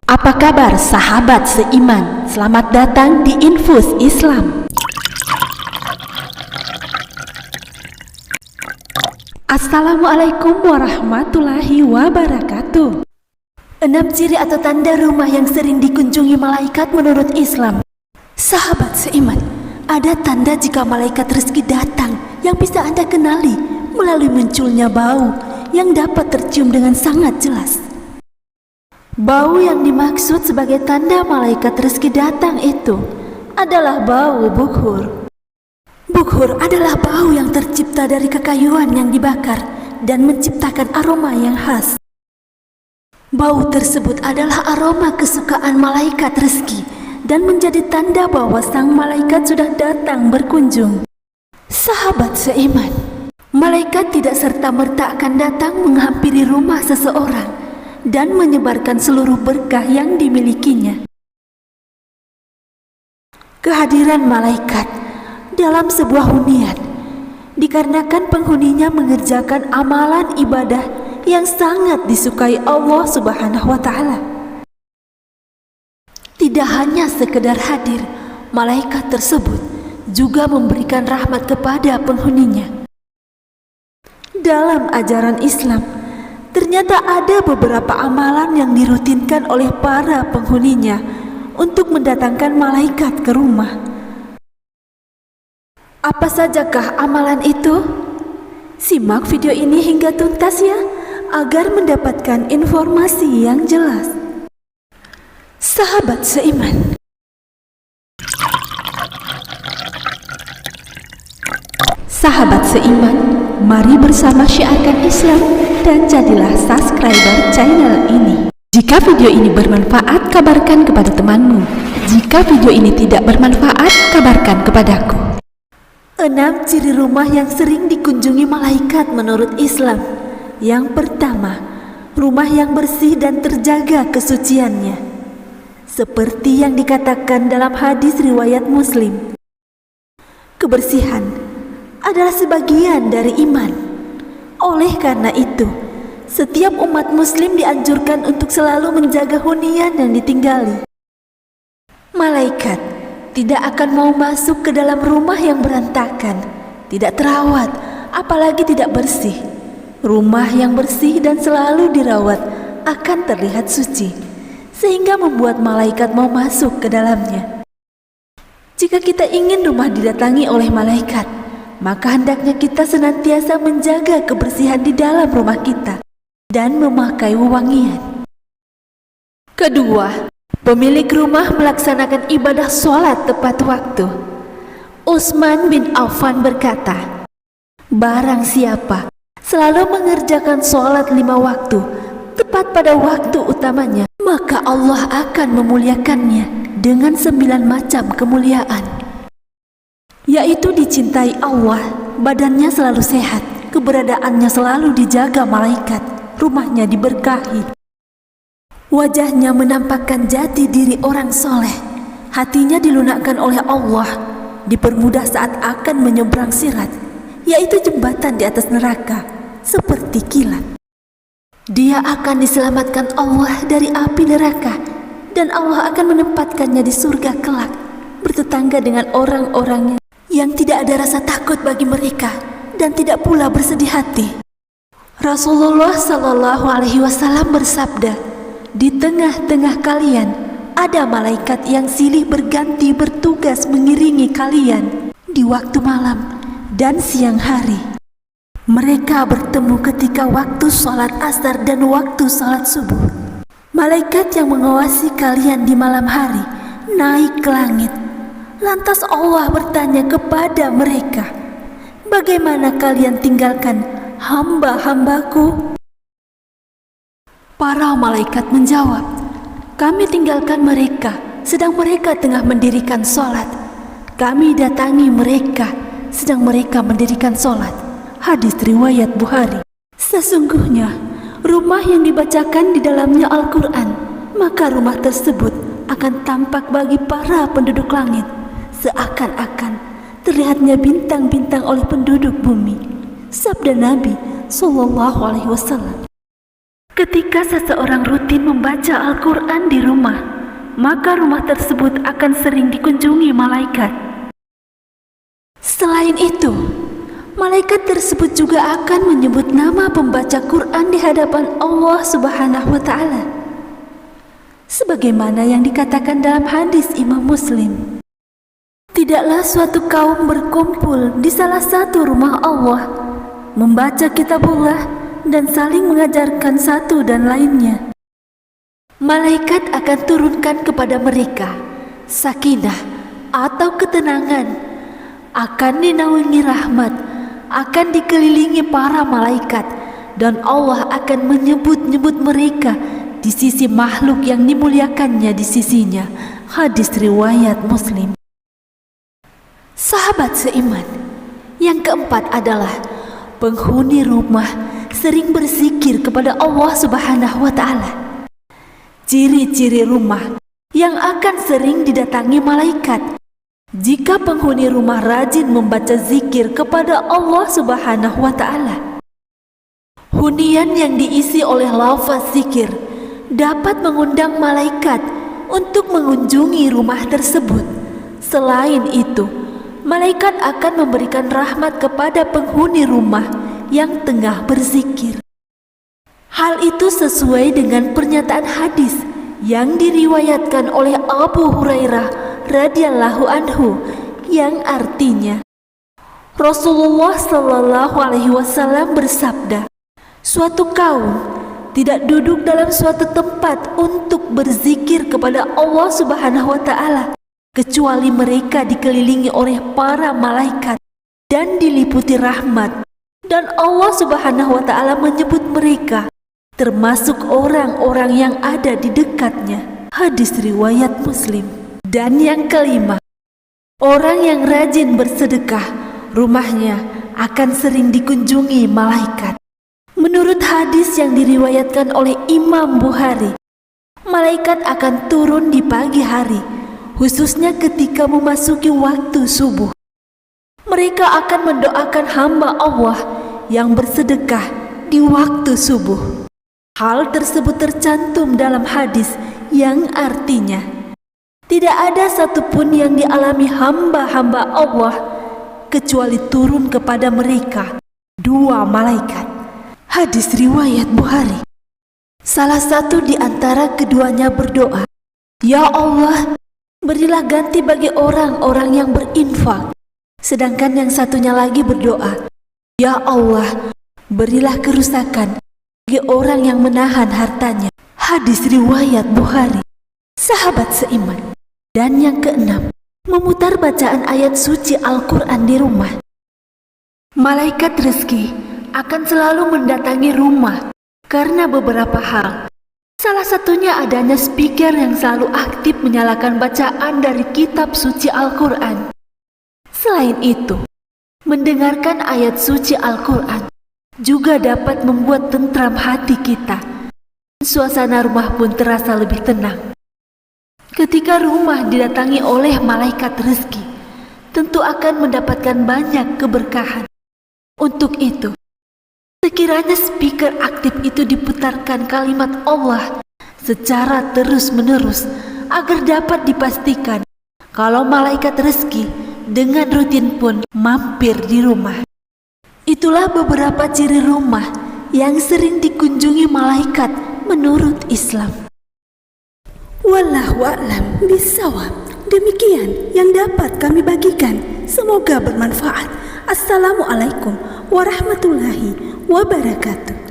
Apa kabar sahabat seiman? Selamat datang di Infus Islam. Assalamualaikum warahmatullahi wabarakatuh. 6 ciri atau tanda rumah yang sering dikunjungi malaikat menurut Islam. Sahabat seiman, ada tanda jika malaikat rezeki datang yang bisa Anda kenali melalui munculnya bau yang dapat tercium dengan sangat jelas. Bau yang dimaksud sebagai tanda malaikat rezeki datang itu adalah bau bukhur. Bukhur adalah bau yang tercipta dari kekayuan yang dibakar dan menciptakan aroma yang khas. Bau tersebut adalah aroma kesukaan malaikat rezeki dan menjadi tanda bahwa sang malaikat sudah datang berkunjung. Sahabat seiman, malaikat tidak serta-merta akan datang menghampiri rumah seseorang dan menyebarkan seluruh berkah yang dimilikinya. Kehadiran malaikat dalam sebuah hunian dikarenakan penghuninya mengerjakan amalan ibadah yang sangat disukai Allah Subhanahu wa Ta'ala. Tidak hanya sekedar hadir, malaikat tersebut juga memberikan rahmat kepada penghuninya. Dalam ajaran Islam, ternyata ada beberapa amalan yang dirutinkan oleh para penghuninya untuk mendatangkan malaikat ke rumah. Apa sajakah amalan itu? Simak video ini hingga tuntas ya, agar mendapatkan informasi yang jelas. Sahabat seiman, sahabat seiman, mari bersama syiarkan Islam dan jadilah subscriber channel ini. Jika video ini bermanfaat, kabarkan kepada temanmu. Jika video ini tidak bermanfaat, kabarkan kepadaku. 6 ciri rumah yang sering dikunjungi malaikat menurut Islam. Yang pertama, rumah yang bersih dan terjaga kesuciannya. Seperti yang dikatakan dalam hadis riwayat Muslim, kebersihan adalah sebagian dari iman. Oleh karena itu, setiap umat muslim dianjurkan untuk selalu menjaga hunian yang ditinggali. Malaikat tidak akan mau masuk ke dalam rumah yang berantakan, tidak terawat, apalagi tidak bersih. Rumah yang bersih dan selalu dirawat akan terlihat suci, sehingga membuat malaikat mau masuk ke dalamnya. Jika kita ingin rumah didatangi oleh malaikat, maka hendaknya kita senantiasa menjaga kebersihan di dalam rumah kita dan memakai wewangian. Kedua, pemilik rumah melaksanakan ibadah sholat tepat waktu. Utsman bin Affan berkata, barang siapa selalu mengerjakan sholat 5 waktu tepat pada waktu utamanya, maka Allah akan memuliakannya dengan 9 macam kemuliaan, yaitu dicintai Allah, badannya selalu sehat, keberadaannya selalu dijaga malaikat, rumahnya diberkahi, wajahnya menampakkan jati diri orang soleh, hatinya dilunakkan oleh Allah, dipermudah saat akan menyeberang sirat, yaitu jembatan di atas neraka, seperti kilat. Dia akan diselamatkan Allah dari api neraka, dan Allah akan menempatkannya di surga kelak, bertetangga dengan orang-orang yang tidak ada rasa takut bagi mereka dan tidak pula bersedih hati. Rasulullah Shallallahu Alaihi Wasallam bersabda, di tengah-tengah kalian ada malaikat yang silih berganti bertugas mengiringi kalian di waktu malam dan siang hari. Mereka bertemu ketika waktu sholat asar dan waktu sholat subuh. Malaikat yang mengawasi kalian di malam hari naik ke langit. Lantas Allah bertanya kepada mereka, bagaimana kalian tinggalkan hamba-hambaku? Para malaikat menjawab, kami tinggalkan mereka sedang mereka tengah mendirikan sholat. Kami datangi mereka sedang mereka mendirikan sholat. Hadis riwayat Bukhari. Sesungguhnya rumah yang dibacakan di dalamnya Al-Quran, maka rumah tersebut akan tampak bagi para penduduk langit seakan-akan terlihatnya bintang-bintang oleh penduduk bumi. Sabda Nabi Sallallahu Alaihi Wasallam. Ketika seseorang rutin membaca Al-Quran di rumah, maka rumah tersebut akan sering dikunjungi malaikat. Selain itu, malaikat tersebut juga akan menyebut nama pembaca Quran di hadapan Allah Subhanahu wa Ta'ala, sebagaimana yang dikatakan dalam hadis Imam Muslim. Tidaklah suatu kaum berkumpul di salah satu rumah Allah, membaca kitabullah dan saling mengajarkan satu dan lainnya. Malaikat akan turunkan kepada mereka sakinah atau ketenangan, akan dinaungi rahmat, akan dikelilingi para malaikat, dan Allah akan menyebut-nyebut mereka di sisi makhluk yang dimuliakannya di sisinya. Hadis riwayat Muslim. Sahabat seiman, yang keempat adalah penghuni rumah sering berzikir kepada Allah Subhanahu wa Ta'ala. Ciri-ciri rumah yang akan sering didatangi malaikat. Jika penghuni rumah rajin membaca zikir kepada Allah Subhanahu wa Ta'ala, hunian yang diisi oleh lafaz zikir dapat mengundang malaikat untuk mengunjungi rumah tersebut. Selain itu, malaikat akan memberikan rahmat kepada penghuni rumah yang tengah berzikir. Hal itu sesuai dengan pernyataan hadis yang diriwayatkan oleh Abu Hurairah radhiyallahu anhu, yang artinya Rasulullah Shallallahu alaihi wasallam bersabda, suatu kaum tidak duduk dalam suatu tempat untuk berzikir kepada Allah Subhanahu wa Ta'ala kecuali mereka dikelilingi oleh para malaikat dan diliputi rahmat, dan Allah Subhanahu wa Ta'ala menyebut mereka termasuk orang-orang yang ada di dekatnya. Hadis riwayat Muslim. Dan yang kelima, orang yang rajin bersedekah, rumahnya akan sering dikunjungi malaikat. Menurut hadis yang diriwayatkan oleh Imam Bukhari, malaikat akan turun di pagi hari, khususnya ketika memasuki waktu subuh. Mereka akan mendoakan hamba Allah yang bersedekah di waktu subuh. Hal tersebut tercantum dalam hadis yang artinya, tidak ada satupun yang dialami hamba-hamba Allah kecuali turun kepada mereka dua malaikat. Hadis riwayat Bukhari. Salah satu di antara keduanya berdoa, "Ya Allah, berilah ganti bagi orang-orang yang berinfak." Sedangkan yang satunya lagi berdoa, "Ya Allah, berilah kerusakan bagi orang yang menahan hartanya." Hadis riwayat Bukhari. Sahabat seiman. Dan yang keenam, memutar bacaan ayat suci Al-Quran di rumah. Malaikat rezeki akan selalu mendatangi rumah karena beberapa hal. Salah satunya adanya speaker yang selalu aktif menyalakan bacaan dari kitab suci Al-Quran. Selain itu, mendengarkan ayat suci Al-Quran juga dapat membuat tentram hati kita. Suasana rumah pun terasa lebih tenang. Ketika rumah didatangi oleh malaikat rezeki, tentu akan mendapatkan banyak keberkahan. Untuk itu, sekiranya speaker aktif itu diputarkan kalimat Allah secara terus-menerus agar dapat dipastikan kalau malaikat rezeki dengan rutin pun mampir di rumah. Itulah beberapa ciri rumah yang sering dikunjungi malaikat menurut Islam. Wallahu a'lam bishawab. Demikian yang dapat kami bagikan. Semoga bermanfaat. Assalamualaikum warahmatullahi wabarakatuh.